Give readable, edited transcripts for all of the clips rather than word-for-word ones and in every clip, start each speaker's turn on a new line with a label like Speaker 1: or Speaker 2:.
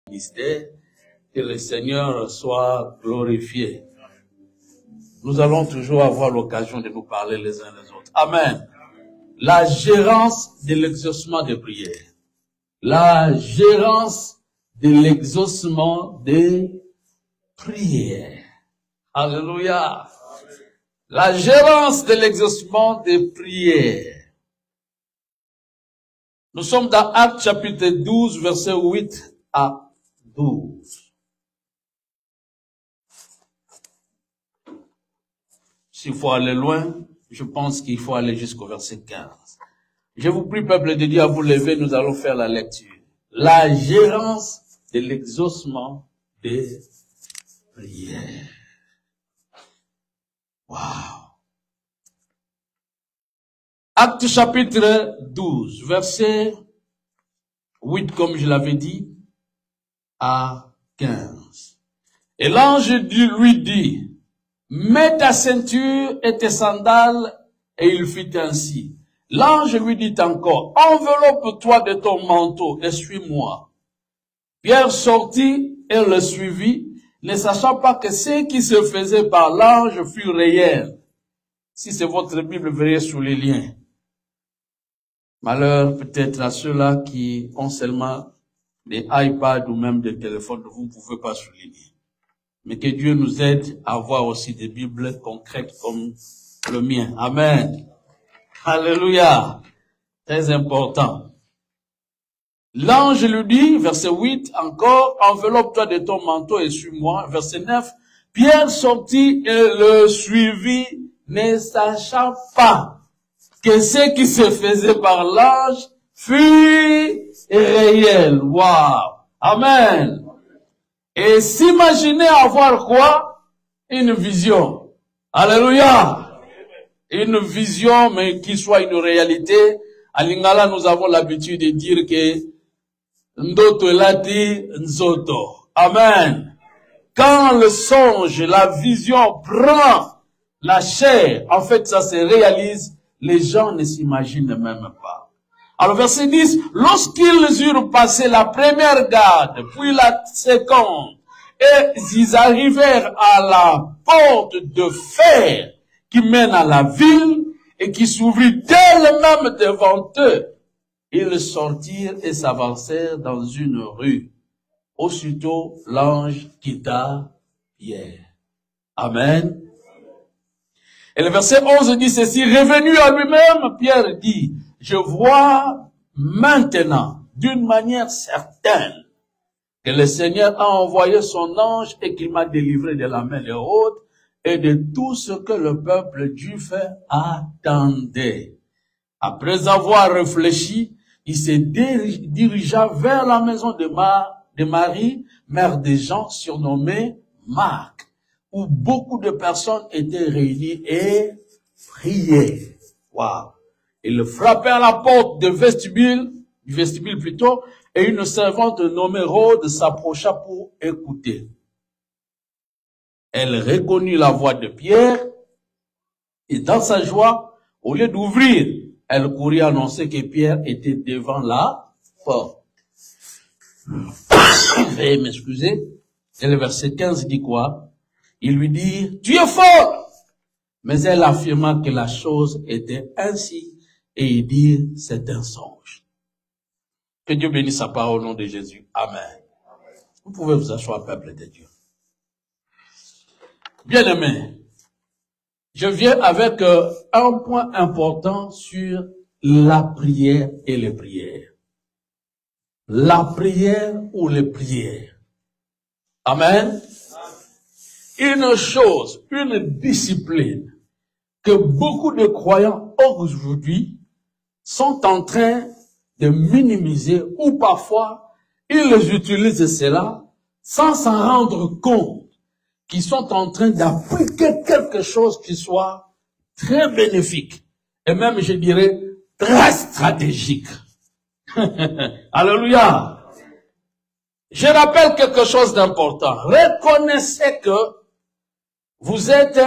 Speaker 1: ministère, que le Seigneur soit glorifié. Nous allons toujours avoir l'occasion de nous parler les uns les autres. Amen. La gérance de l'exaucement des prières. La gérance de l'exaucement des prières. Alléluia. La gérance de l'exaucement des prières. Nous sommes dans Actes chapitre 12, verset 8 à 12. S'il faut aller loin, je pense qu'il faut aller jusqu'au verset 15. Je vous prie, peuple de Dieu, à vous lever, nous allons faire la lecture. La gérance de l'exaucement des prières. Wow. Acte chapitre 12, verset 8, comme je l'avais dit, à 15. Et l'ange lui dit, mets ta ceinture et tes sandales, et il fit ainsi. L'ange lui dit encore, enveloppe-toi de ton manteau et suis-moi. Pierre sortit et le suivit, ne sachant pas que ce qui se faisait par l'ange fut réel. Si c'est votre Bible, veuillez sous les liens. Malheur peut-être à ceux-là qui ont seulement des iPads ou même des téléphones, vous ne pouvez pas souligner. Mais que Dieu nous aide à avoir aussi des Bibles concrètes comme le mien. Amen. Alléluia. Très important. L'ange lui dit, verset 8, encore, enveloppe-toi de ton manteau et suis-moi. Verset 9, Pierre sortit et le suivit, ne sachant pas que ce qui se faisait par l'ange fut réel. Wow. Amen. Et s'imaginer avoir quoi? Une vision. Alléluia. Une vision, mais qui soit une réalité. À Lingala, nous avons l'habitude de dire que Ndoto elati nzoto. Amen. Quand le songe, la vision prend la chair, en fait, ça se réalise, les gens ne s'imaginent même pas. Alors, verset 10, lorsqu'ils eurent passé la première garde, puis la seconde, et ils arrivèrent à la porte de fer qui mène à la ville et qui s'ouvrit d'elle-même devant eux, ils sortirent et s'avancèrent dans une rue. Aussitôt, l'ange quitta Pierre. Amen. Et le verset 11 dit ceci, revenu à lui-même, Pierre dit, je vois maintenant, d'une manière certaine, que le Seigneur a envoyé son ange et qu'il m'a délivré de la main des Hérodes et de tout ce que le peuple juif attendait. Après avoir réfléchi, il se dirigea vers la maison de Marie, mère de Jean, surnommée Marc, où beaucoup de personnes étaient réunies et priaient. Wow. Il frappait à la porte du vestibule plutôt, et une servante nommée Rhode s'approcha pour écouter. Elle reconnut la voix de Pierre, et dans sa joie, au lieu d'ouvrir, elle courut annoncer que Pierre était devant la porte. Veuillez m'excuser. Et le verset 15 dit quoi? Il lui dit, tu es fort! Mais elle affirma que la chose était ainsi, et il dit, c'est un songe. Que Dieu bénisse sa parole au nom de Jésus. Amen. Vous pouvez vous asseoir, peuple de Dieu. Bien-aimés, je viens avec un point important sur la prière et les prières. La prière ou les prières. Amen. Une chose, une discipline que beaucoup de croyants aujourd'hui sont en train de minimiser ou parfois ils utilisent cela sans s'en rendre compte qu'ils sont en train d'appliquer quelque chose qui soit très bénéfique et même, je dirais, très stratégique. Alléluia. Je rappelle quelque chose d'important. Reconnaissez que vous êtes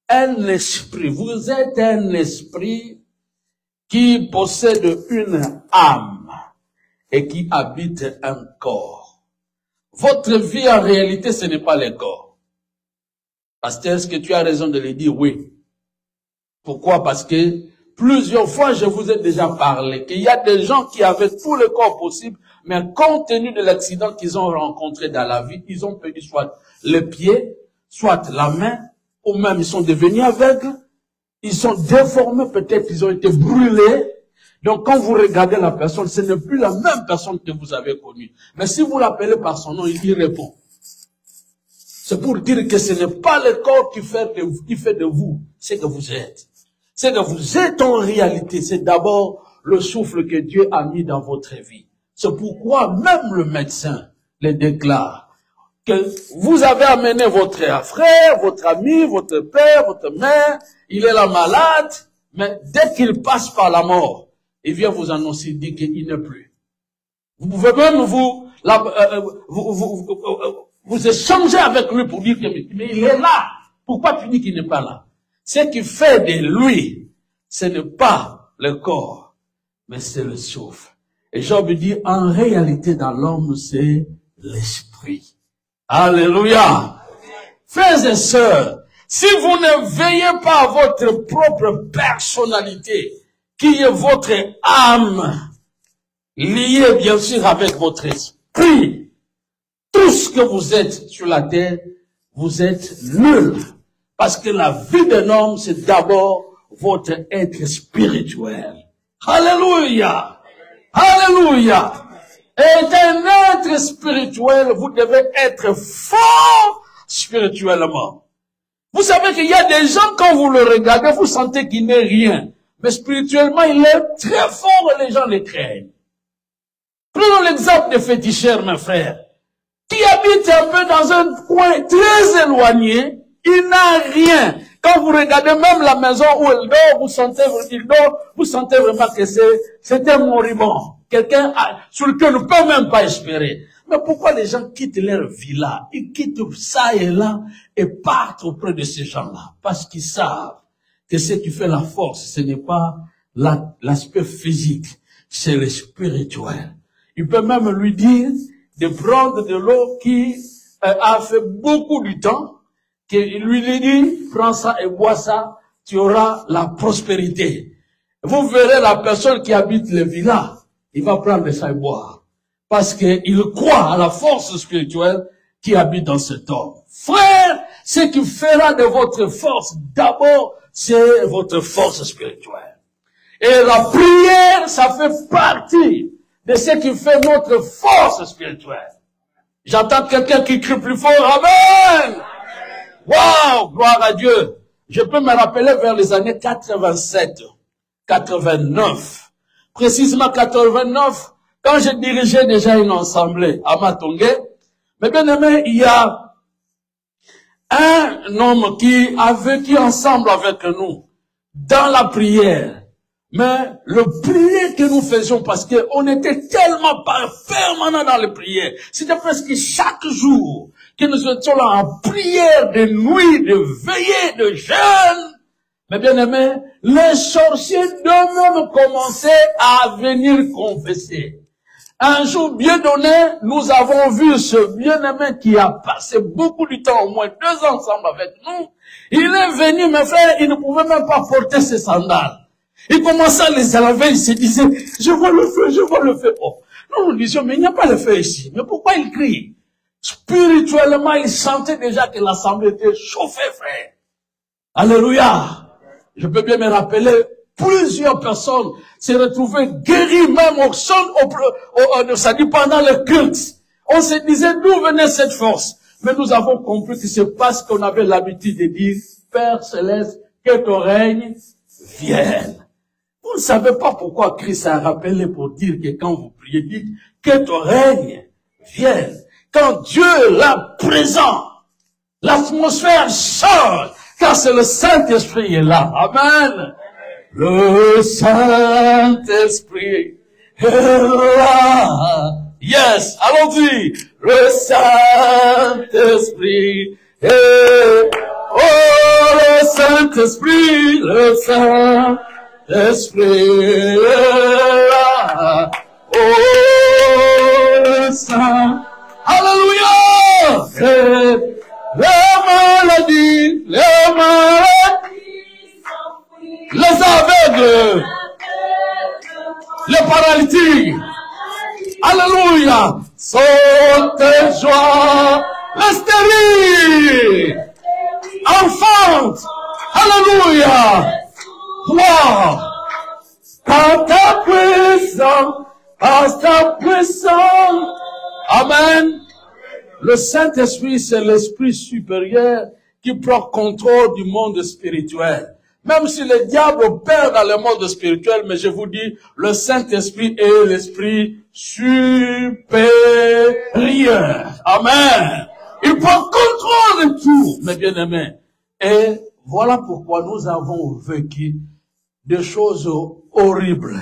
Speaker 1: un esprit. Vous êtes un esprit qui possède une âme et qui habite un corps. Votre vie en réalité, ce n'est pas le corps. Pasteur, est-ce que tu as raison de le dire? Oui. Pourquoi? Parce que plusieurs fois, je vous ai déjà parlé qu'il y a des gens qui avaient tout le corps possible, mais compte tenu de l'accident qu'ils ont rencontré dans la vie, ils ont perdu soit le pied, soit la main, ou même ils sont devenus aveugles, ils sont déformés, peut-être ils ont été brûlés. Donc quand vous regardez la personne, ce n'est plus la même personne que vous avez connue. Mais si vous l'appelez par son nom, il répond. C'est pour dire que ce n'est pas le corps qui fait de vous ce que vous êtes. Ce que vous êtes en réalité, c'est d'abord le souffle que Dieu a mis dans votre vie. C'est pourquoi même le médecin le déclare. Que vous avez amené votre frère, votre ami, votre père, votre mère, il est là malade, mais dès qu'il passe par la mort, il vient vous annoncer, dit qu'il n'est plus. Vous pouvez même vous échanger avec lui pour dire que mais il est là. Pourquoi tu dis qu'il n'est pas là? Ce qui fait de lui, ce n'est pas le corps, mais c'est le souffle. Et Job dit, en réalité, dans l'homme, c'est l'esprit. Alléluia. Frères et sœurs, si vous ne veillez pas à votre propre personnalité, qui est votre âme, liée bien sûr avec votre esprit, tout ce que vous êtes sur la terre, vous êtes nul. Parce que la vie d'un homme, c'est d'abord votre être spirituel. Alléluia. Alléluia. Et d'un être spirituel, vous devez être fort spirituellement. Vous savez qu'il y a des gens, quand vous le regardez, vous sentez qu'il n'est rien. Mais spirituellement, il est très fort et les gens le craignent. Prenons l'exemple des féticheurs, mes frères, qui habitent un peu dans un coin très éloigné. Il n'a rien. Quand vous regardez même la maison où il dort, vous sentez vraiment que c'est un moribond. Quelqu'un sur lequel on ne peut même pas espérer. Mais pourquoi les gens quittent leur villa? Ils quittent ça et là et partent auprès de ces gens-là. Parce qu'ils savent que ce qui fait la force, ce n'est pas l'aspect physique, c'est le spirituel. Il peut même lui dire de prendre de l'eau qui a fait beaucoup du temps, qu'il lui dit, prends ça et bois ça, tu auras la prospérité. Vous verrez la personne qui habite les villas, il va prendre ça et boire. Parce qu'il croit à la force spirituelle qui habite dans cet homme. Frère, ce qui fera de votre force, d'abord, c'est votre force spirituelle. Et la prière, ça fait partie de ce qui fait notre force spirituelle. J'entends quelqu'un qui crie plus fort, Amen! Wow, gloire à Dieu. Je peux me rappeler vers les années 87, 89. Précisément 89, quand je dirigeais déjà une assemblée à Matongé. Mais bien aimé, il y a un homme qui a vécu ensemble avec nous dans la prière. Mais le prière que nous faisions, parce qu'on était tellement permanents dans les prières, c'était presque chaque jour que nous étions là en prière de nuit, de veillée, de jeûne. Mais bien aimé, les sorciers d'eux-mêmes commençaient à venir confesser. Un jour bien donné, nous avons vu ce bien-aimé qui a passé beaucoup de temps, au moins 2 ans ensemble avec nous. Il est venu, mes frères, il ne pouvait même pas porter ses sandales. Il commençait à les enlever, il se disait, je vois le feu, je vois le feu. Oh. Nous disions, mais il n'y a pas de feu ici. Mais pourquoi il crie? Spirituellement, il sentait déjà que l'assemblée était chauffée, frère. Alléluia. Je peux bien me rappeler, plusieurs personnes se retrouvaient guéries même au son, ça dit pendant le culte. On se disait d'où venait cette force. Mais nous avons compris que c'est parce qu'on avait l'habitude de dire, Père Céleste, que ton règne vienne. Vous ne savez pas pourquoi Christ a rappelé pour dire que quand vous priez, dites que ton règne vienne. Quand Dieu est là présent, l'atmosphère change, car c'est le Saint-Esprit qui est là. Amen. Le Saint-Esprit est là. Yes, allons-y. Le Saint-Esprit est... Oh, le Saint-Esprit, le Saint-Esprit est là. Oh, le Saint... Alléluia! crève, les maladies, les aveugles, les paralytiques, alléluia, sont de joie, les stériles, enfantes, alléluia, wow, par ta puissance, amen. Le Saint-Esprit, c'est l'esprit supérieur qui prend contrôle du monde spirituel. Même si le diable opère dans le monde spirituel, mais je vous dis, le Saint-Esprit est l'esprit supérieur. Amen. Il prend contrôle de tout, mes bien-aimés. Et voilà pourquoi nous avons vécu des choses horribles.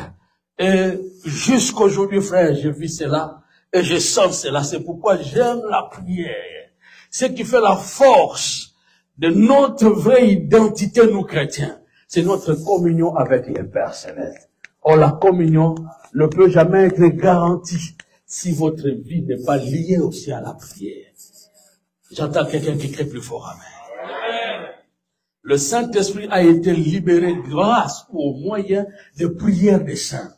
Speaker 1: Et jusqu'aujourd'hui, frère, je vis cela. Et je sens cela, c'est pourquoi j'aime la prière. Ce qui fait la force de notre vraie identité, nous chrétiens, c'est notre communion avec le Père Céleste. Or, la communion ne peut jamais être garantie si votre vie n'est pas liée aussi à la prière. J'entends quelqu'un qui crie plus fort, amen. Le Saint-Esprit a été libéré grâce au moyen de prière des saints.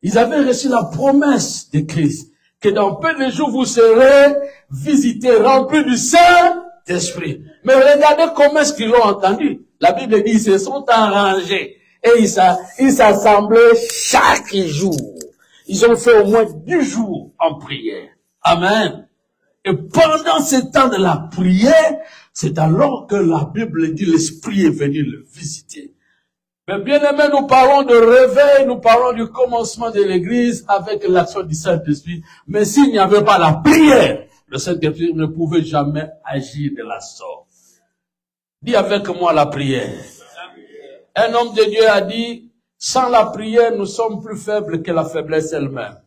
Speaker 1: Ils avaient reçu la promesse de Christ, que dans peu de jours vous serez visités, remplis du Saint-Esprit. Mais regardez comment est-ce qu'ils l'ont entendu. La Bible dit, ils se sont arrangés et ils s'assemblaient chaque jour. Ils ont fait au moins 10 jours en prière. Amen. Et pendant ce temps de la prière, c'est alors que la Bible dit l'Esprit est venu le visiter. Mais bien aimé, nous parlons de réveil, nous parlons du commencement de l'Église avec l'action du Saint-Esprit. Mais s'il n'y avait pas la prière, le Saint-Esprit ne pouvait jamais agir de la sorte. Dis avec moi la prière. Un homme de Dieu a dit, sans la prière, nous sommes plus faibles que la faiblesse elle-même.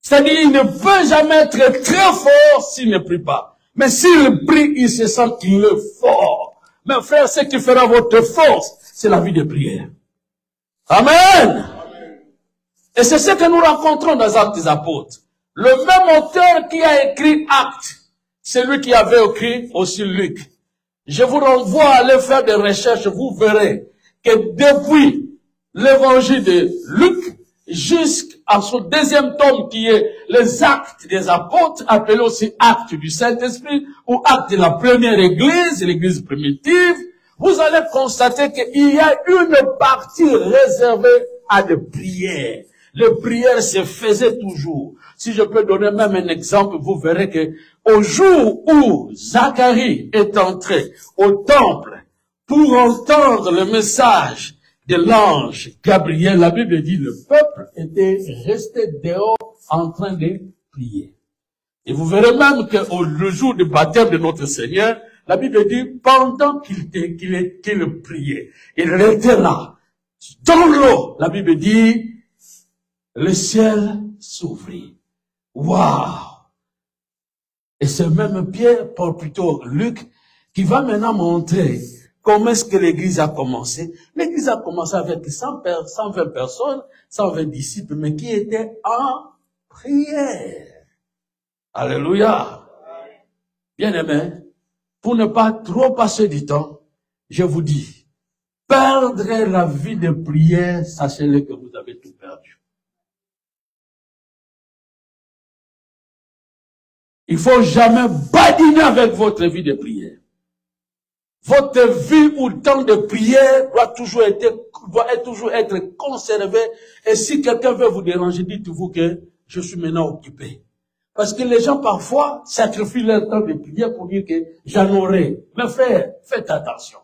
Speaker 1: C'est-à-dire, il ne peut jamais être très fort s'il ne prie pas. Mais s'il prie, il se sent qu'il est fort. Mais frère, ce qui fera votre force, c'est la vie de prière. Amen. Et c'est ce que nous rencontrons dans Actes des Apôtres. Le même auteur qui a écrit Actes, c'est lui qui avait écrit aussi Luc. Je vous renvoie à aller faire des recherches, vous verrez que depuis l'évangile de Luc jusqu'à son deuxième tome qui est les Actes des Apôtres, appelé aussi Actes du Saint-Esprit ou Actes de la première église, l'église primitive, vous allez constater qu'il y a une partie réservée à des prières. Les prières se faisaient toujours. Si je peux donner même un exemple, vous verrez que au jour où Zacharie est entré au temple pour entendre le message de l'ange Gabriel, la Bible dit le peuple était resté dehors en train de prier. Et vous verrez même que le jour du baptême de notre Seigneur, la Bible dit, pendant qu'il priait, il était là. Dans l'eau, la Bible dit, le ciel s'ouvrit. Waouh! Et c'est même Pierre, plutôt Luc, qui va maintenant montrer comment est-ce que l'église a commencé. L'église a commencé avec 120 personnes, 120 disciples, mais qui étaient en prière. Alléluia! Bien aimé, pour ne pas trop passer du temps, je vous dis, perdre la vie de prière, sachez-le que vous avez tout perdu. Il faut jamais badiner avec votre vie de prière. Votre vie ou temps de prière doit toujours être conservé. Et si quelqu'un veut vous déranger, dites-vous que je suis maintenant occupé. Parce que les gens parfois sacrifient leur temps de prière pour dire que j'en aurai. Mais frère, faites attention.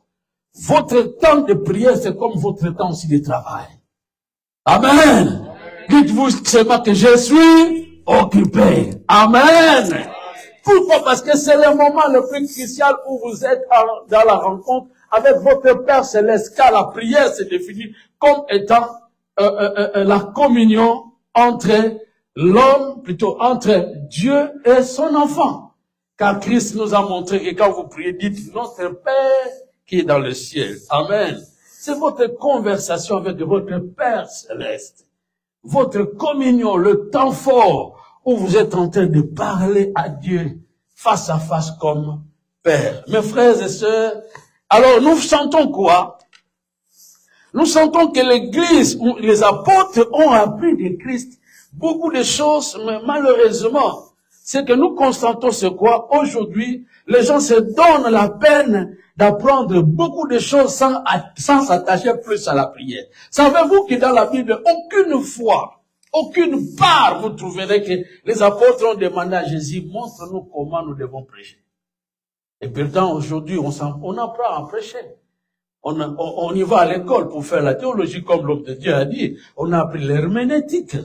Speaker 1: Votre temps de prière, c'est comme votre temps aussi de travail. Amen. Dites-vous seulement que je suis occupé. Amen. Pourquoi? Parce que c'est le moment le plus crucial où vous êtes dans la rencontre avec votre Père Céleste. Car la prière se définit comme étant la communion entre l'homme, plutôt entre Dieu et son enfant. Car Christ nous a montré que quand vous priez, dites notre Père qui est dans le ciel. Amen. C'est votre conversation avec votre Père Céleste. Votre communion, le temps fort où vous êtes en train de parler à Dieu face à face comme père. Mes frères et sœurs, alors nous sentons quoi? Nous sentons que l'Église, les apôtres ont appris de Christ beaucoup de choses, mais malheureusement, ce que nous constatons, c'est quoi? Aujourd'hui, les gens se donnent la peine d'apprendre beaucoup de choses sans s'attacher plus à la prière. Savez-vous que dans la Bible, aucune fois, aucune part, vous trouverez que les apôtres ont demandé à Jésus, montre-nous comment nous devons prêcher. Et pourtant, aujourd'hui, on apprend à prêcher. On y va à l'école pour faire la théologie, comme l'homme de Dieu a dit. On a appris l'herméneutique.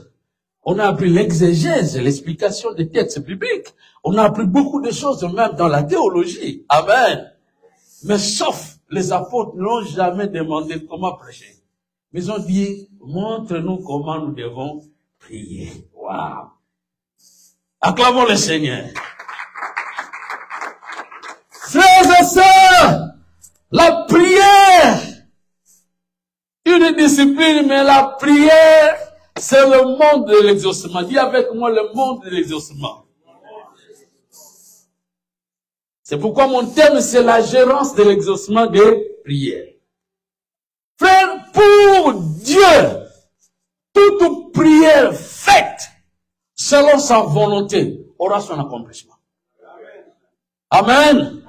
Speaker 1: On a appris l'exégèse, l'explication des textes bibliques. On a appris beaucoup de choses, même dans la théologie. Amen. Mais sauf, les apôtres n'ont jamais demandé comment prêcher. Mais ils ont dit, montre-nous comment nous devons prier. Waouh. Acclamons le Seigneur. Frères et sœurs, la prière, une discipline, mais la prière, c'est le monde de l'exaucement. Dis avec moi le monde de l'exaucement. C'est pourquoi mon thème, c'est la gérance de l'exaucement des prières. Frère, pour Dieu, toute prière faite selon sa volonté aura son accomplissement. Amen.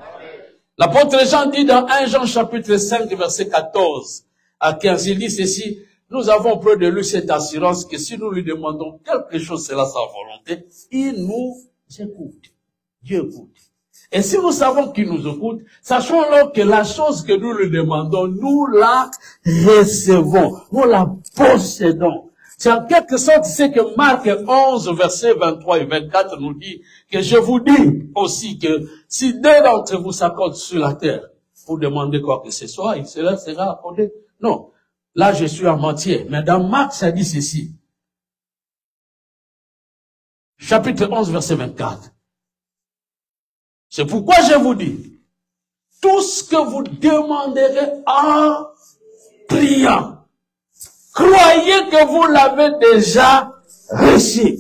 Speaker 1: L'apôtre Jean dit dans 1 Jean chapitre 5, verset 14 à 15, il dit ceci, nous avons près de lui cette assurance que si nous lui demandons quelque chose, c'est là sa volonté, il nous écoute. Dieu écoute. Et si nous savons qu'il nous écoute, sachons alors que la chose que nous lui demandons, nous la recevons, nous la possédons. C'est en quelque sorte ce que Marc 11, versets 23 et 24 nous dit, que je vous dis aussi que si deux d'entre vous s'accordent sur la terre pour demander quoi que ce soit, il sera accordé. Non. Là, je suis en matière. Mais dans Marc, ça dit ceci. Chapitre 11, verset 24. C'est pourquoi je vous dis, tout ce que vous demanderez en priant, croyez que vous l'avez déjà reçu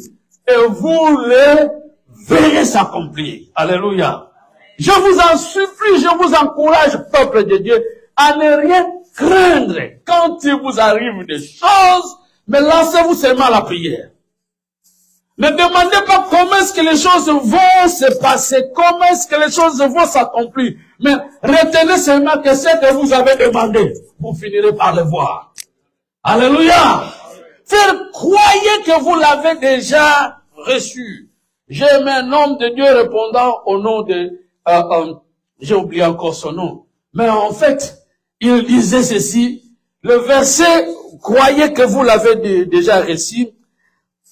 Speaker 1: et vous le verrez s'accomplir. Alléluia. Je vous en supplie, je vous encourage, peuple de Dieu, à ne rien craindre quand il vous arrive des choses, mais lancez-vous seulement à la prière. Ne demandez pas comment est-ce que les choses vont se passer, comment est-ce que les choses vont s'accomplir, mais retenez seulement que c'est que vous avez demandé, vous finirez par le voir. Alléluia. Frère, croyez que vous l'avez déjà reçu. J'ai aimé un homme de Dieu répondant au nom de, j'ai oublié encore son nom, mais en fait, il disait ceci, le verset, croyez que vous l'avez déjà reçu.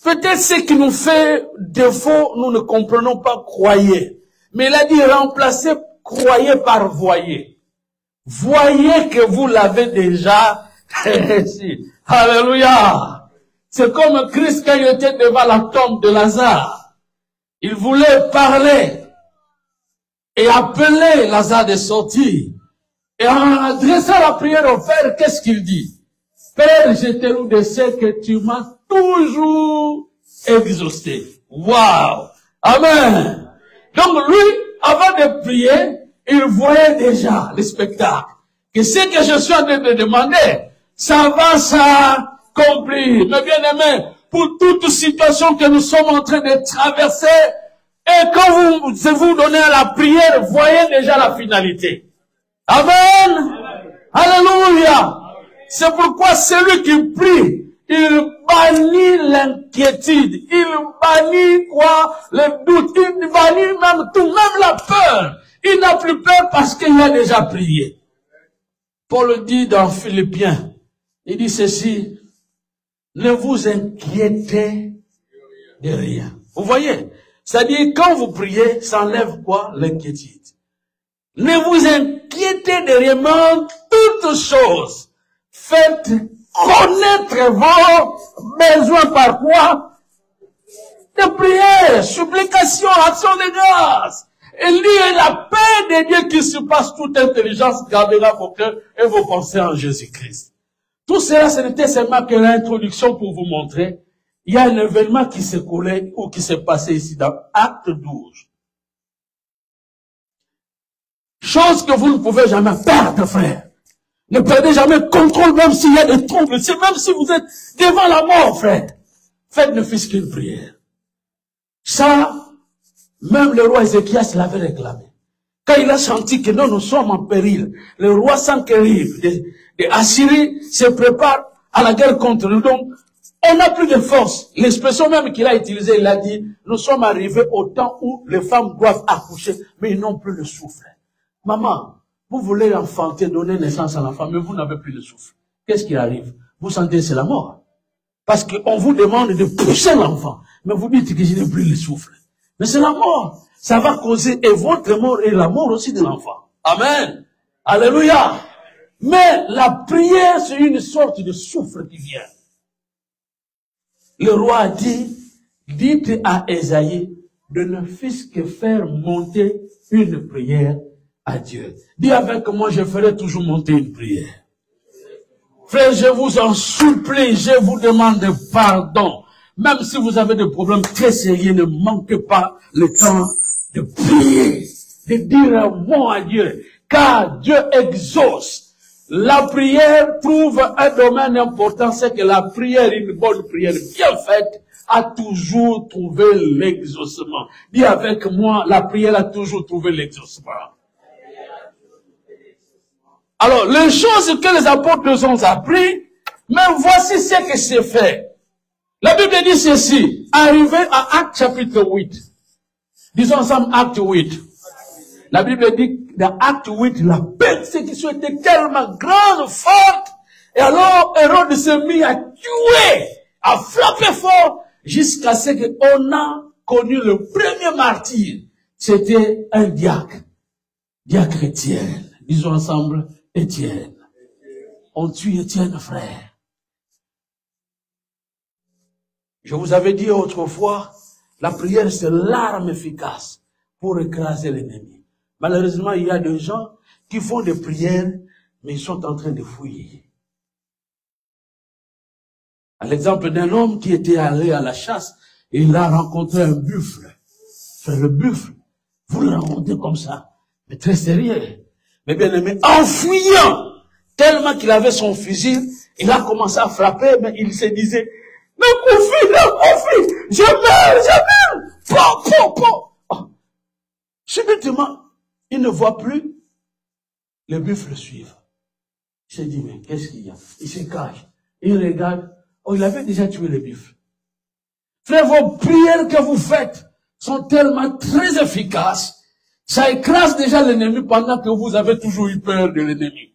Speaker 1: Peut-être ce qui nous fait défaut, nous ne comprenons pas croyez. Mais il a dit remplacez croyez par voyez. Voyez que vous l'avez déjà reçu. Alléluia. C'est comme Christ quand il était devant la tombe de Lazare. Il voulait parler et appeler Lazare de sortir. Et en adressant la prière au Père, qu'est-ce qu'il dit? Père, je te loue de ce que tu m'as toujours exaucé. Waouh! Amen! Donc lui, avant de prier, il voyait déjà le spectacle. Que ce que je suis en train de demander, ça va s'accomplir. Mais bien aimé, pour toute situation que nous sommes en train de traverser, et quand vous donnez à la prière, voyez déjà la finalité. Amen! Alléluia! C'est pourquoi celui qui prie, il bannit l'inquiétude, il bannit quoi? Le doute, il bannit même tout, même la peur. Il n'a plus peur parce qu'il a déjà prié. Paul dit dans Philippiens, il dit ceci, ne vous inquiétez de rien. Vous voyez? C'est-à-dire, quand vous priez, ça enlève quoi? L'inquiétude. Ne vous inquiétez de rien, mais en toutes choses, faites connaître vos besoins par quoi? De prière, supplication, action de grâce. Et liez la paix de Dieu qui surpasse toute intelligence, gardera vos cœurs et vos pensées en Jésus-Christ. Tout cela, ce n'était seulement que l'introduction pour vous montrer. Il y a un événement qui s'est collé ou qui s'est passé ici dans Acte 12. Chose que vous ne pouvez jamais perdre, frère. Ne perdez jamais le contrôle, même s'il y a des troubles. Même si vous êtes devant la mort, frère. Faites ne fût-ce qu'une prière. Ça, même le roi Ézéchias l'avait réclamé. Quand il a senti que nous sommes en péril, le roi Sanchérib de Assyrie se prépare à la guerre contre nous. Donc, on n'a plus de force. L'expression même qu'il a utilisée, il a dit, nous sommes arrivés au temps où les femmes doivent accoucher, mais ils n'ont plus le souffle. Maman, vous voulez enfanter, donner naissance à l'enfant, mais vous n'avez plus le souffle. Qu'est-ce qui arrive? Vous sentez c'est la mort. Parce qu'on vous demande de pousser l'enfant, mais vous dites que je n'ai plus le souffle. Mais c'est la mort. Ça va causer et votre mort et la mort aussi de l'enfant. Amen. Alléluia. Mais la prière, c'est une sorte de souffle qui vient. Le roi a dit, dites à Ésaïe de ne fût-ce que faire monter une prière à Dieu. Dis avec moi, je ferai toujours monter une prière. Frère, je vous en supplie, je vous demande pardon. Même si vous avez des problèmes très sérieux, ne manquez pas le temps de prier, de dire un mot à Dieu, car Dieu exauce. La prière trouve un domaine important, c'est que la prière, une bonne prière bien faite, a toujours trouvé l'exaucement. Dis avec moi, la prière a toujours trouvé l'exaucement. Alors, les choses que les apôtres ont appris, mais voici ce que c'est fait. La Bible dit ceci, arrivé à Acte chapitre 8. Disons ensemble Acte 8. La Bible dit dans Acte 8, la persécution était tellement grande, forte, et alors Hérode s'est mis à tuer, à frapper fort, jusqu'à ce qu'on a connu le premier martyr. C'était un diacre. Diacre Étienne. Disons ensemble, Étienne. On tue Étienne, frère. Je vous avais dit autrefois, la prière c'est l'arme efficace pour écraser l'ennemi. Malheureusement, il y a des gens qui font des prières, mais ils sont en train de fouiller. À l'exemple d'un homme qui était allé à la chasse, et il a rencontré un buffle. C'est le buffle. Vous le rencontrez comme ça, mais très sérieux. Mais bien aimé, en fuyant, tellement qu'il avait son fusil, il a commencé à frapper, mais il se disait, mais Kofi, je meurs. Oh. Subitement, il ne voit plus, les buffles le suivent. Il s'est dit, mais qu'est-ce qu'il y a? Il se cache. Il regarde, oh, il avait déjà tué les buffles. Frère, vos prières que vous faites sont tellement très efficaces, ça écrase déjà l'ennemi pendant que vous avez toujours eu peur de l'ennemi.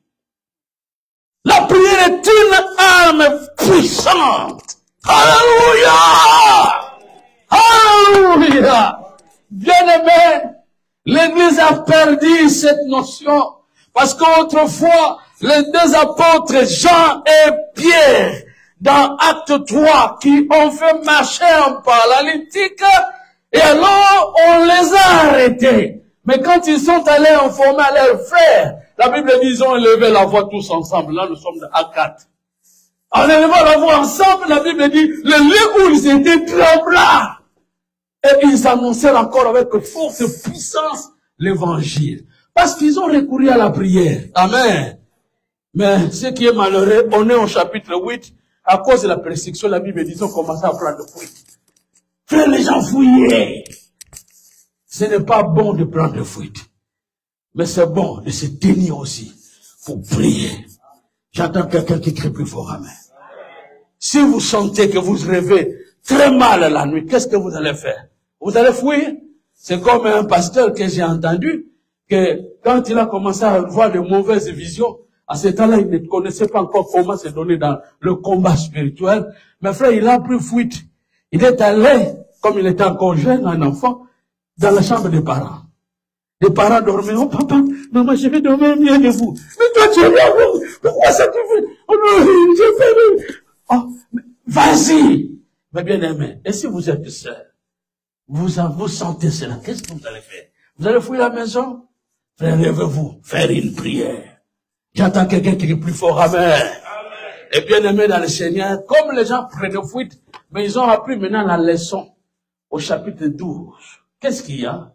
Speaker 1: La prière est une arme puissante. Alléluia! Alléluia! Bien-aimé, l'Église a perdu cette notion parce qu'autrefois, les deux apôtres Jean et Pierre, dans Acte 3, qui ont fait marcher en paralytique, et alors on les a arrêtés. Mais quand ils sont allés informer à leurs frères, la Bible dit ils ont élevé la voix tous ensemble. Là, nous sommes à 4. En élevant la voix ensemble, la Bible dit, le lieu où ils étaient trembla. Et ils annoncèrent encore avec force et puissance l'évangile. Parce qu'ils ont recouru à la prière. Amen. Mais ce qui est malheureux, on est au chapitre 8, à cause de la persécution, la Bible dit, ils ont commencé à prendre fuite. Frère, les gens fouillaient. Ce n'est pas bon de prendre fuite. Mais c'est bon de se tenir aussi pour prier. J'entends quelqu'un qui crie plus fort, amen. Si vous sentez que vous rêvez très mal la nuit, qu'est-ce que vous allez faire? Vous allez fuir? C'est comme un pasteur que j'ai entendu, que quand il a commencé à voir de mauvaises visions, à ce temps-là, il ne connaissait pas encore comment se donner dans le combat spirituel. Mais frère, il a pris fuite. Il est allé, comme il était encore jeune, un enfant, dans la chambre des parents. Les parents dormaient. Oh papa, maman, je vais dormir mieux que vous. Mais toi, tu es là, pourquoi ça te fait? Oh non, je fais... Oh, vas-y. Mais bien aimé, et si vous êtes seul, vous sentez cela, qu'est-ce que vous allez faire? Vous allez fouiller la maison? Frère, levez-vous, faire une prière. J'entends quelqu'un qui est plus fort, amen. Et bien aimé dans le Seigneur, comme les gens prenaient fuite, mais ils ont appris maintenant la leçon au chapitre 12. Qu'est-ce qu'il y a?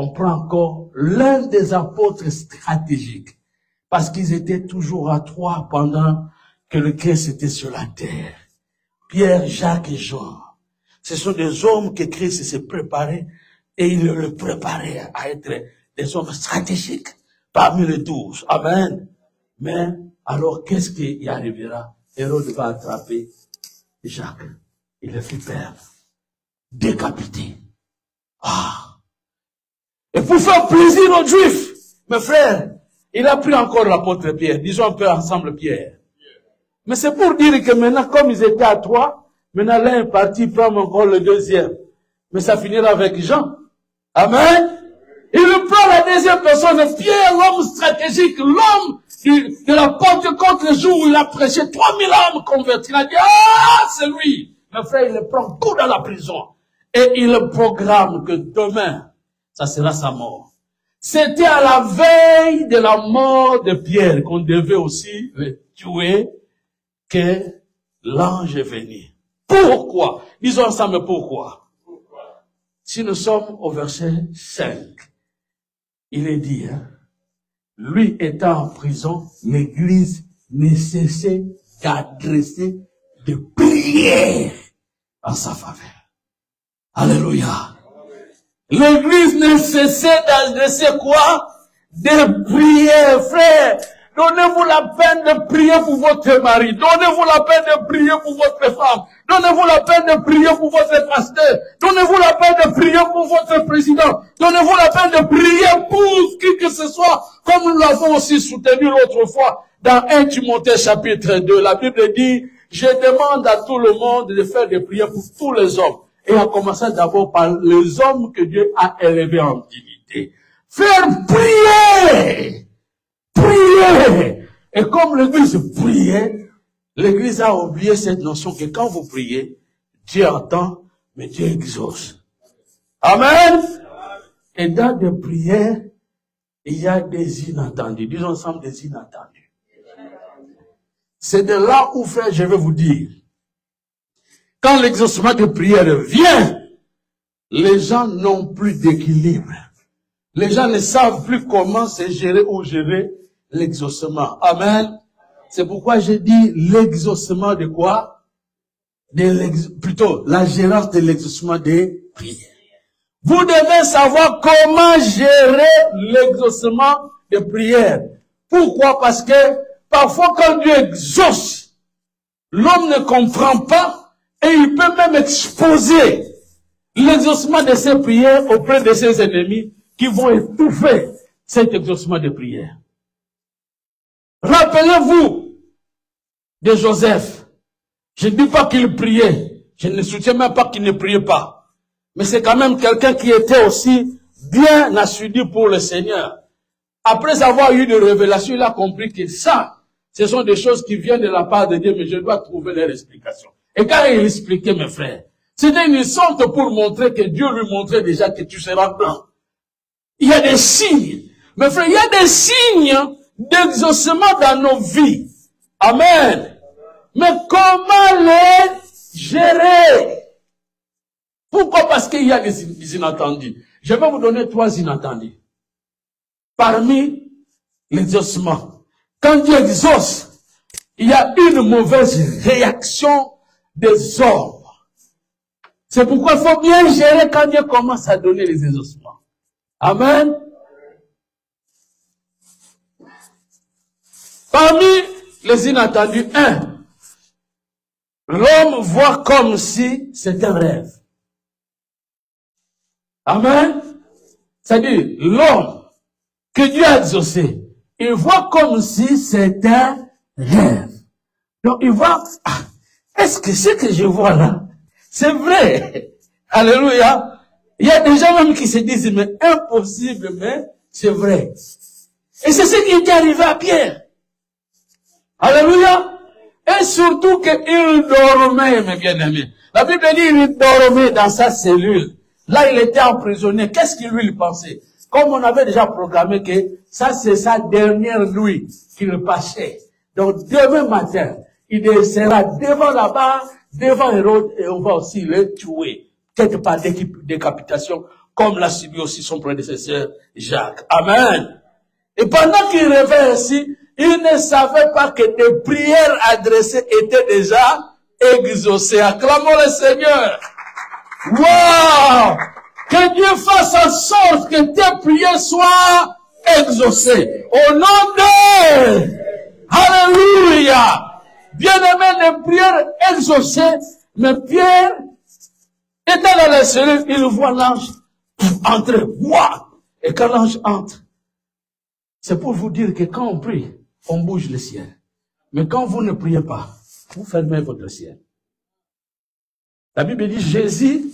Speaker 1: on prend encore l'un des apôtres stratégiques. Parce qu'ils étaient toujours à trois pendant que le Christ était sur la terre. Pierre, Jacques et Jean. Ce sont des hommes que Christ s'est préparé et il le préparait à être des hommes stratégiques parmi les 12. Amen. Mais alors, qu'est-ce qui y arrivera? Hérode va attraper Jacques. Il le fait perdre. Décapité. Ah. Et pour faire plaisir aux Juifs, mes frères, il a pris encore l'apôtre Pierre. Disons un peu ensemble Pierre. Mais c'est pour dire que maintenant, comme ils étaient à trois, maintenant l'un est parti prendre encore le deuxième. Mais ça finira avec Jean. Amen. Il prend la deuxième personne, Pierre, l'homme stratégique, l'homme de la Pentecôte, le jour où il a prêché 3000 âmes converties. Il a dit, ah, c'est lui. Mon frère, il le prend tout dans la prison. Et il le programme que demain, ça sera sa mort. C'était à la veille de la mort de Pierre qu'on devait aussi le tuer que l'ange est venu. Pourquoi? Disons ensemble pourquoi. Si nous sommes au verset 5, il est dit, lui étant en prison, l'église ne cessait d'adresser des prières en sa faveur. Alléluia. L'église ne cessait d'adresser quoi? Des prières, frères. Donnez-vous la peine de prier pour votre mari. Donnez-vous la peine de prier pour votre femme. Donnez-vous la peine de prier pour votre pasteur. Donnez-vous la peine de prier pour votre président. Donnez-vous la peine de prier pour qui que ce soit, comme nous l'avons aussi soutenu l'autre fois dans 1 Timothée chapitre 2. La Bible dit, je demande à tout le monde de faire des prières pour tous les hommes. Et à commencer d'abord par les hommes que Dieu a élevés en dignité. Faire prier! Prier! Et comme l'église priait, l'église a oublié cette notion que quand vous priez, Dieu entend, mais Dieu exauce. Amen! Et dans des prières, il y a des inattendus. Disons ensemble des inattendus. C'est de là où, frère, je vais vous dire, quand l'exaucement de prière vient, les gens n'ont plus d'équilibre. Les gens ne savent plus comment se gérer ou gérer l'exaucement. Amen. C'est pourquoi j'ai dit l'exaucement de quoi? Plutôt, la gérance de l'exaucement des prières. Vous devez savoir comment gérer l'exaucement des prières. Pourquoi? Parce que parfois quand Dieu exauce, l'homme ne comprend pas. Et il peut même exposer l'exaucement de ses prières auprès de ses ennemis qui vont étouffer cet exaucement de prière. Rappelez-vous de Joseph. Je ne dis pas qu'il priait. Je ne soutiens même pas qu'il ne priait pas. Mais c'est quand même quelqu'un qui était aussi bien assidu pour le Seigneur. Après avoir eu des révélations, il a compris que ça, ce sont des choses qui viennent de la part de Dieu, mais je dois trouver leur explication. Et quand il expliquait, mes frères, c'était une sorte pour montrer que Dieu lui montrait déjà que tu seras blanc. Il y a des signes. Mes frères, il y a des signes d'exaucement dans nos vies. Amen. Mais comment les gérer? Pourquoi? Parce qu'il y a des inattendus. Je vais vous donner 3 inattendus. Parmi l'exaucement, quand Dieu exauce, il y a une mauvaise réaction des hommes. C'est pourquoi il faut bien gérer quand Dieu commence à donner les exaucements. Amen. Parmi les inattendus, 1, l'homme voit comme si c'était un rêve. Amen. C'est-à-dire, l'homme que Dieu a exaucé, il voit comme si c'était un rêve. Donc, il voit, ah, est-ce que ce que je vois là, c'est vrai? Alléluia. Il y a des gens même qui se disent, mais impossible, mais c'est vrai. Et c'est ce qui est arrivé à Pierre. Alléluia. Et surtout qu'il dormait, mes bien-aimés. La Bible dit qu'il dormait dans sa cellule. Là, il était emprisonné. Qu'est-ce qu'il lui pensait? Comme on avait déjà programmé que ça, c'est sa dernière nuit qu'il passait. Donc, demain matin, il sera devant là-bas, devant Hérode, et on va aussi le tuer. Peut-être par décapitation, comme l'a subi aussi son prédécesseur Jacques. Amen. Et pendant qu'il rêvait ainsi, il ne savait pas que des prières adressées étaient déjà exaucées. Acclamons le Seigneur. Wow! Que Dieu fasse en sorte que tes prières soient exaucées. Au nom de... Alléluia! Bien-aimé, les prières exaucées, mais Pierre était dans la cellule, il voit l'ange entrer. Wow! Et quand l'ange entre, c'est pour vous dire que quand on prie, on bouge le ciel. Mais quand vous ne priez pas, vous fermez votre ciel. La Bible dit, Jésus,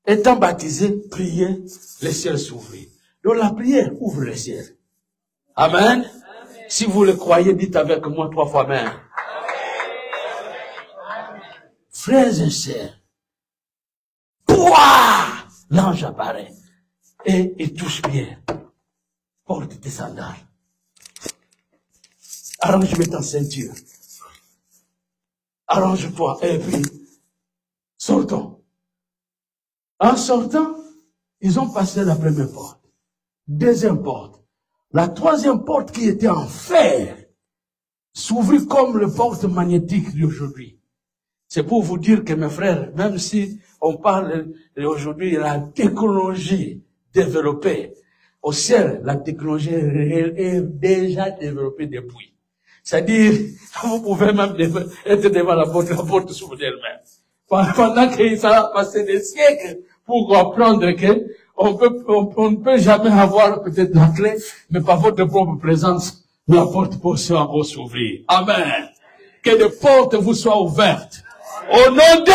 Speaker 1: étant baptisé, priait, le ciel s'ouvrit. Donc la prière ouvre le ciel. Amen. Si vous le croyez, dites avec moi 3 fois Amen. Frères et sœurs, pouah, l'ange apparaît et il touche Pierre. Porte tes sandales. Arrange-moi ta ceinture. Arrange-toi et puis sortons. En sortant, ils ont passé la première porte. Deuxième porte. La troisième porte qui était en fer s'ouvrit comme le porte magnétique d'aujourd'hui. C'est pour vous dire que mes frères, même si on parle aujourd'hui de la technologie développée, au ciel, la technologie est déjà développée depuis. C'est-à-dire, vous pouvez même être devant la porte s'ouvre d'elle-même. Pendant qu'il va passer des siècles pour comprendre que on ne peut jamais avoir peut-être la clé, mais par votre propre présence, la porte peut encore s'ouvrir. Amen. Que les portes vous soient ouvertes. Au nom de,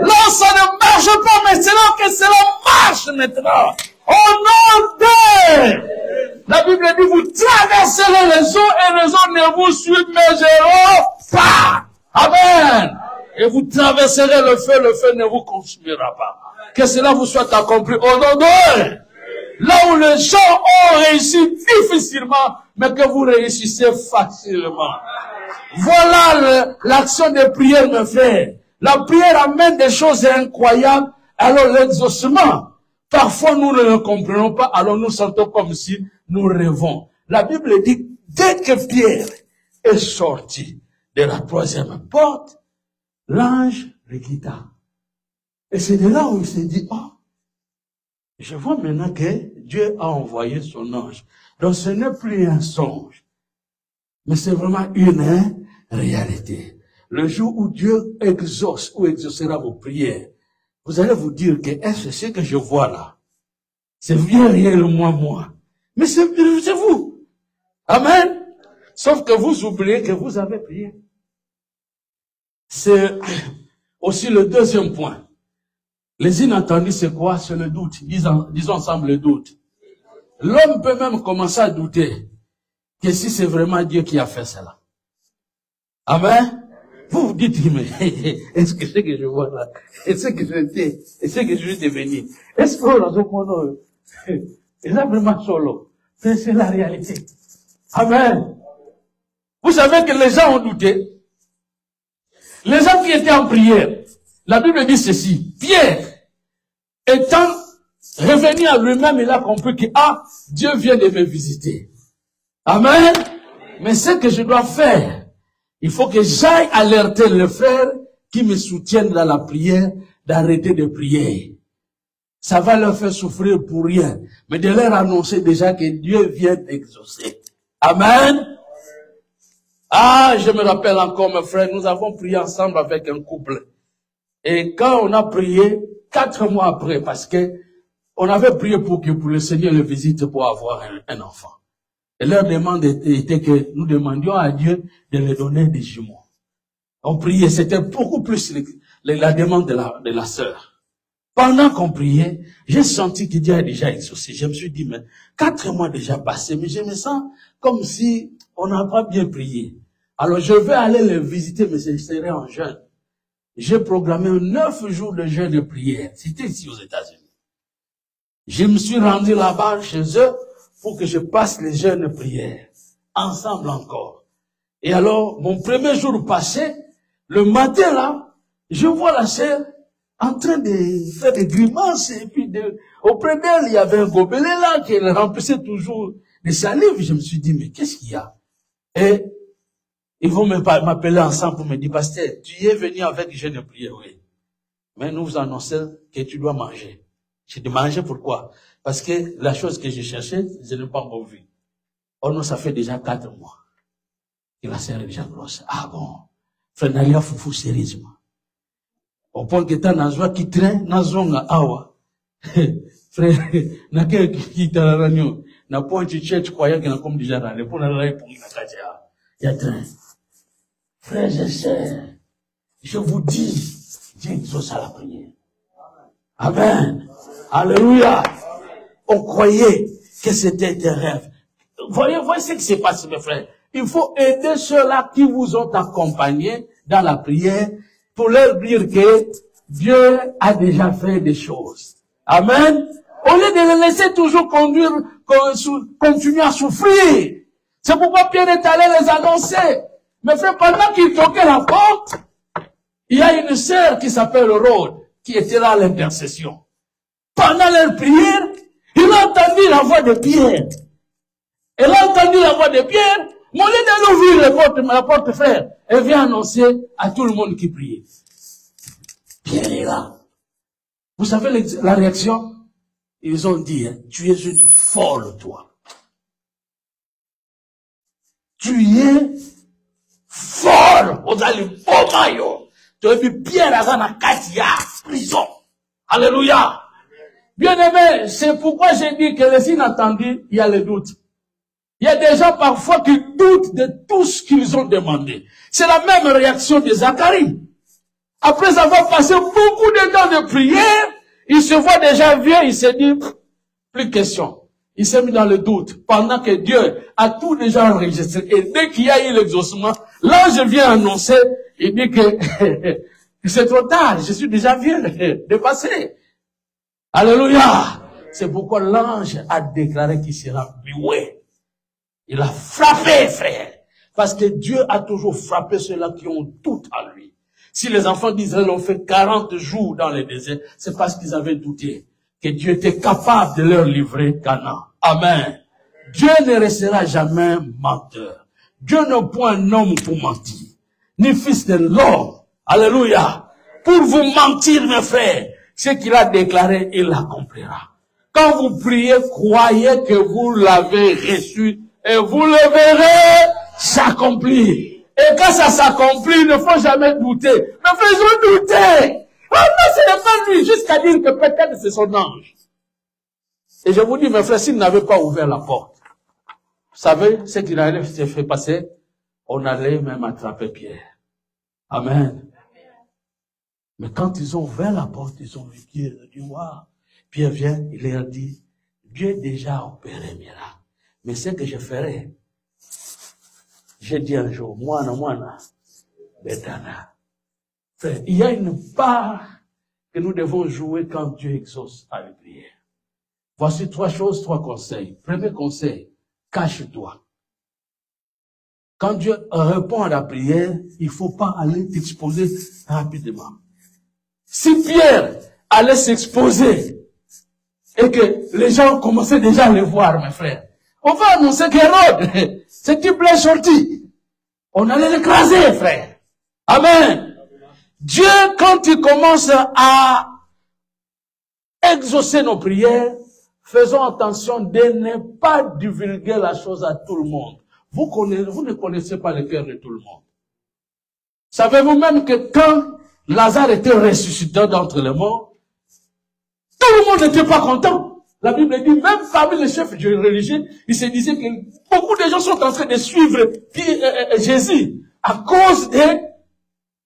Speaker 1: là ça ne marche pas maintenant que cela marche maintenant. Au nom de, la Bible dit vous traverserez les eaux et les eaux ne vous submergeront pas. Amen. Et vous traverserez le feu ne vous consumera pas. Que cela vous soit accompli au nom de, là où les gens ont réussi difficilement, mais que vous réussissez facilement. Voilà l'action de prière, mes frères. La prière amène des choses incroyables. Alors l'exaucement, parfois nous ne le comprenons pas, alors nous sentons comme si nous rêvons. La Bible dit, dès que Pierre est sorti de la troisième porte, l'ange le quitta. Et c'est de là où il s'est dit, oh, je vois maintenant que Dieu a envoyé son ange. Donc ce n'est plus un songe, mais c'est vraiment une réalité. Le jour où Dieu exauce ou exaucera vos prières, vous allez vous dire que est-ce que ce que je vois là, c'est bien réellement moi. Mais c'est vous. Amen. Sauf que vous oubliez que vous avez prié. C'est aussi le deuxième point. Les inattendus, c'est quoi? C'est le doute. Disons ensemble le doute. L'homme peut même commencer à douter que si c'est vraiment Dieu qui a fait cela. Amen. Vous vous dites, mais est-ce que c'est que je vois là? Est-ce que je sais? Est-ce que je suis devenu? Est-ce que c'est vraiment solo? C'est la réalité. Amen. Vous savez que les gens ont douté. Les gens qui étaient en prière, la Bible dit ceci. Pierre, étant revenu à lui-même, il a compris que, Dieu vient de me visiter. Amen. Mais ce que je dois faire, il faut que j'aille alerter les frères qui me soutiennent dans la prière d'arrêter de prier. Ça va leur faire souffrir pour rien. Mais de leur annoncer déjà que Dieu vient d'exaucer. Amen. Je me rappelle encore, mes frères, nous avons prié ensemble avec un couple. Et quand on a prié, 4 mois après, parce que on avait prié pour que le Seigneur le visite pour avoir un enfant. Et leur demande était que nous demandions à Dieu de leur donner des jumeaux. On priait, c'était beaucoup plus la demande de la sœur. Pendant qu'on priait, j'ai senti que Dieu a déjà exaucé. Je me suis dit, mais 4 mois déjà passés, mais je me sens comme si on n'a pas bien prié. Alors je vais aller les visiter, mais je serai en jeûne. J'ai programmé 9 jours de jeûne de prière. C'était ici aux États-Unis. Je me suis rendu là-bas chez eux pour que je passe les jeûnes de prière. Ensemble encore. Et alors, mon premier jour passé, le matin là, je vois la sœur en train de faire des grimaces, et puis auprès d'elle, il y avait un gobelet là, qui remplissait toujours de salive. Je me suis dit, mais qu'est-ce qu'il y a? Et ils vont m'appeler ensemble pour me dire, pasteur, tu es venu avec jeûne de prière, oui. Mais nous vous annonçons que tu dois manger. J'ai dit, manger pourquoi? Parce que la chose que j'ai cherchée, je n'ai pas encore vue. Oh non, ça fait déjà 4 mois. Et la sœur est déjà grosse. Ah bon? Frère Nalia Foufou, sérieusement. Au point que t'as nazwa qui traîne, nazonga awa. Frère, na ke qui t'a ranyo. Na point tu cherches croyant qu'il y a comme déjà râlé. Pour la répondre, il y a train. Frère, je vous dis, Dieu exauce à la prière. Amen. Alléluia. On croyait que c'était des rêves. Voyez ce qui s'est passé, mes frères. Il faut aider ceux-là qui vous ont accompagnés dans la prière pour leur dire que Dieu a déjà fait des choses. Amen. Au lieu de les laisser toujours continuer à souffrir. C'est pourquoi Pierre est allé les annoncer. Mes frères, pendant qu'ils toquaient la porte, il y a une sœur qui s'appelle Rhodes, qui était là à l'intercession. Pendant leur prière, il a entendu la voix de Pierre. Elle a entendu la voix de Pierre. Mon lieu de l'ouvrir la porte, frère, elle vient annoncer à tout le monde qui priait. Pierre est là. Vous savez la réaction? Ils ont dit, hein, tu es une folle, toi. Tu es folle. Vous allez maillot. Tu as vu Pierre à la Katia, prison. Alléluia. Bien aimé, c'est pourquoi j'ai dit que les inattendus, il y a le doute. Il y a des gens parfois qui doutent de tout ce qu'ils ont demandé. C'est la même réaction de Zacharie. Après avoir passé beaucoup de temps de prière, il se voit déjà vieux, il se dit, plus question. Il s'est mis dans le doute, pendant que Dieu a tout déjà enregistré. Et dès qu'il y a eu l'exaucement, l'ange vient annoncer, il dit que c'est trop tard, je suis déjà vieux, dépassé. Alléluia. C'est pourquoi l'ange a déclaré qu'il sera muet. Il a frappé, frère. Parce que Dieu a toujours frappé ceux-là qui ont tout en lui. Si les enfants d'Israël ont fait 40 jours dans le désert, c'est parce qu'ils avaient douté que Dieu était capable de leur livrer Canaan. Amen. Dieu ne restera jamais menteur. Dieu n'est point un homme pour mentir, ni fils de l'homme. Alléluia. Pour vous mentir, mes frères, ce qu'il a déclaré, il l'accomplira. Quand vous priez, croyez que vous l'avez reçu et vous le verrez s'accomplir. Et quand ça s'accomplit, il ne faut jamais douter. Mais faisons douter. Ah non, ce n'est pas lui, jusqu'à dire que peut-être c'est son ange. Et je vous dis, mes frères, s'il n'avait pas ouvert la porte, vous savez ce qu'il allait se faire passer? On allait même attraper Pierre. Amen. Mais quand ils ont ouvert la porte, ils ont vu Pierre. Ils ont dit, waouh. Pierre vient, il leur dit, Dieu a déjà opéré un miracle. Mais ce que je ferai, j'ai dit un jour, moi, Betana. Frère, il y a une part que nous devons jouer quand Dieu exauce à la prière. Voici 3 choses, 3 conseils. Premier conseil, cache-toi. Quand Dieu répond à la prière, il ne faut pas aller t'exposer rapidement. Si Pierre allait s'exposer et que les gens commençaient déjà à le voir, mes frères, on va annoncer qu'Hérode, ce type-là est sorti. On allait l'écraser, frère. Amen. Dieu, quand il commence à exaucer nos prières, faisons attention de ne pas divulguer la chose à tout le monde. Vous ne connaissez pas le cœur de tout le monde. Savez-vous même que quand Lazare était ressuscité d'entre les morts, tout le monde n'était pas content. La Bible dit, même parmi les chefs religieux, il se disait que beaucoup de gens sont en train de suivre Jésus à cause de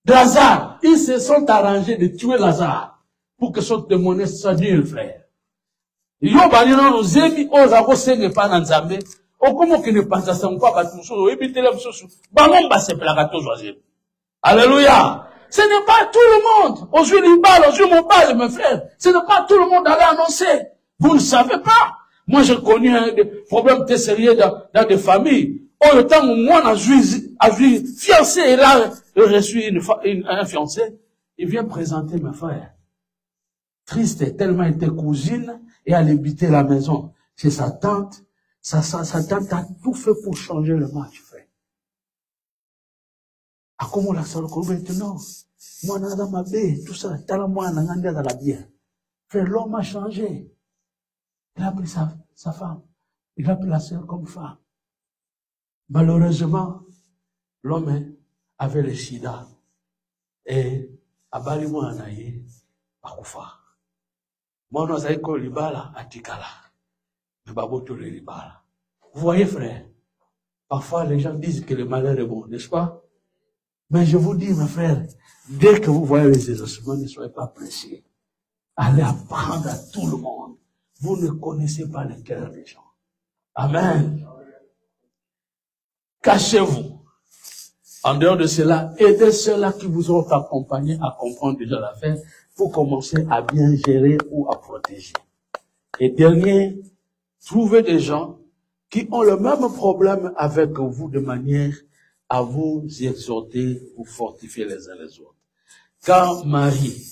Speaker 1: Lazare. Ils se sont arrangés de tuer Lazare pour que son témoignage soit nul, frère. Yo banino no zemi oza ko senge pa na nzambe okomo ke ne panza sanko ba tuso ebitela msusu ba ngomba se plaka to joaze. Alléluia. Ce n'est pas tout le monde. Aujourd'hui, il parle, aujourd'hui, mon parle, mes frères. Ce n'est pas tout le monde d'aller annoncer. Vous ne savez pas. Moi, j'ai connu des problèmes très sérieux dans des familles. Oh, le temps où moi, a vu fiancé, et là, je suis un fiancé. Il vient présenter mes frères. triste, tellement elle était cousine, et elle habitait la maison chez sa tante. Sa tante a tout fait pour changer le match, frère. À comment la soeur maintenant, moi, dans ma baie, tout ça, t'as moi, dans la bière. Frère, l'homme a changé. Il a pris sa femme. Il a pris la sœur comme femme. Malheureusement, l'homme avait le sida. Et, à Balimou Anaye, à Koufa. Moi, nous avons eu l'ibala à Tikala. Mais baboto le libala. Vous voyez, frère, parfois les gens disent que le malheur est bon, n'est-ce pas? Mais je vous dis, mes frères, dès que vous voyez les exaucements, ne soyez pas pressés. Allez apprendre à tout le monde. Vous ne connaissez pas le cœur des gens. Amen. Cachez-vous. En dehors de cela, aidez ceux-là qui vous ont accompagné à comprendre déjà l'affaire pour commencer à bien gérer ou à protéger. Et dernier, trouvez des gens qui ont le même problème avec vous de manière à vous exhorter, vous fortifier les uns les autres. Quand Marie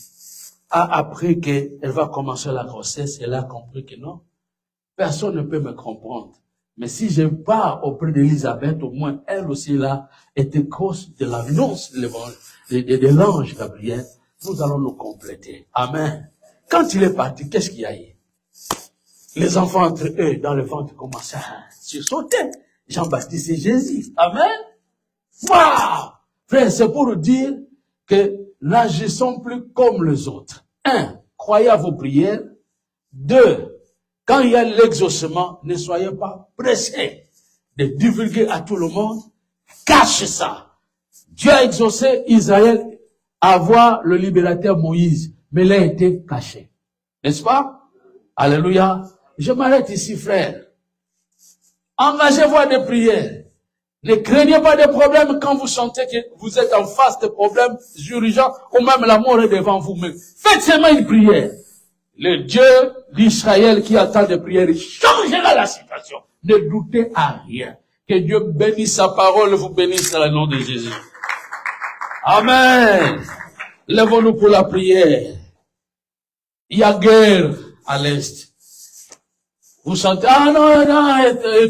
Speaker 1: a appris qu'elle va commencer la grossesse, elle a compris que non, personne ne peut me comprendre. Mais si je pars auprès d'Élisabeth, au moins elle aussi là, était cause de l'annonce de l'ange Gabriel, nous allons nous compléter. Amen. Quand il est parti, qu'est-ce qu'il y a eu? Les enfants entre eux, dans le ventre, commençaient à sursauter. Jean-Baptiste et Jésus. Amen. Waouh! Frère, c'est pour dire que n'agissons plus comme les autres. 1. Croyez à vos prières. 2. Quand il y a l'exaucement, ne soyez pas pressés de divulguer à tout le monde. Cachez ça. Dieu a exaucé Israël à voir le libérateur Moïse, mais il a été caché. N'est-ce pas? Alléluia. Je m'arrête ici, frère. Engagez-vous à des prières. Ne craignez pas des problèmes quand vous sentez que vous êtes en face de problèmes urgents ou même la mort est devant vous-même. Faites seulement une prière. Le Dieu d'Israël qui attend des prières, il changera la situation. Ne doutez à rien. Que Dieu bénisse sa parole, vous bénisse dans le nom de Jésus. Amen. Lèvons-nous pour la prière. Il y a guerre à l'Est. Vous sentez, ah non, non,